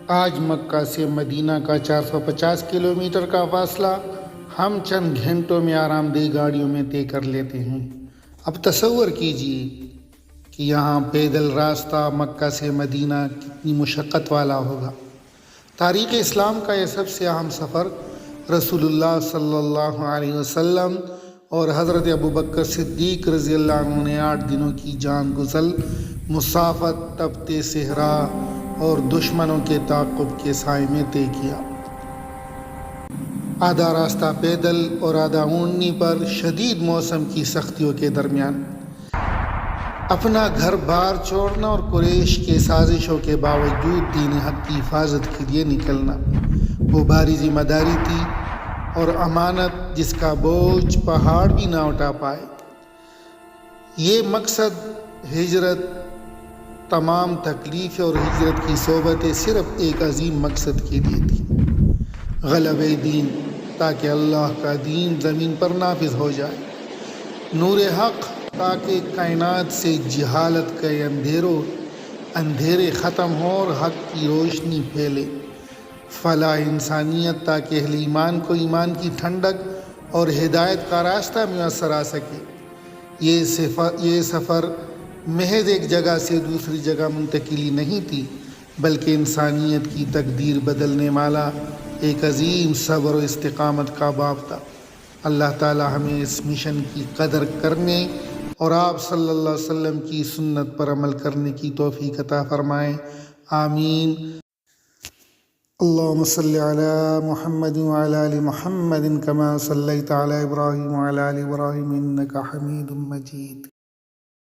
آج مکہ سے مدینہ کا 450 کلومیٹر کا فاصلہ ہم چند گھنٹوں میں آرام دہ گاڑیوں میں طے کر لیتے ہیں۔ اب تصور کیجئے کہ یہاں پیدل راستہ مکہ سے مدینہ کتنی مشقت والا ہوگا۔ تاریخ اسلام کا یہ سب سے اہم سفر رسول اللہ صلی اللہ علیہ وسلم اور حضرت ابوبکر صدیق رضی اللہ عنہ نے 8 دنوں کی جان گزل مسافت، تپتے صحرا اور دشمنوں کے تعاقب کے سائے میں طے کیا۔ آدھا راستہ پیدل اور آدھا اونٹنی پر، شدید موسم کی سختیوں کے درمیان۔ اپنا گھر بار چھوڑنا اور قریش کے سازشوں کے باوجود دین حق کی حفاظت کے لیے نکلنا، وہ بھاری ذمہ داری تھی اور امانت جس کا بوجھ پہاڑ بھی نہ اٹھا پائے۔ یہ مقصد ہجرت، تمام تکلیفیں اور ہجرت کی صحبتیں صرف ایک عظیم مقصد کے لیے تھی، غلبہ دین، تاکہ اللہ کا دین زمین پر نافذ ہو جائے، نور حق، تاکہ کائنات سے جہالت کے اندھیرے ختم ہوں اور حق کی روشنی پھیلے، فلاح انسانیت، تاکہ اہل ایمان کو ایمان کی ٹھنڈک اور ہدایت کا راستہ میسر آ سکے۔ یہ سفر محض ایک جگہ سے دوسری جگہ منتقلی نہیں تھی، بلکہ انسانیت کی تقدیر بدلنے والا ایک عظیم صبر و استقامت کا باب تھا۔ اللہ تعالی ہمیں اس مشن کی قدر کرنے اور آپ صلی اللہ علیہ وسلم کی سنت پر عمل کرنے کی توفیق عطا فرمائے، آمین۔ اللہم صلی علی محمد وعلی آل محمد کما صلیت علی ابراہیم وعلی آل ابراہیم انک حمید مجید۔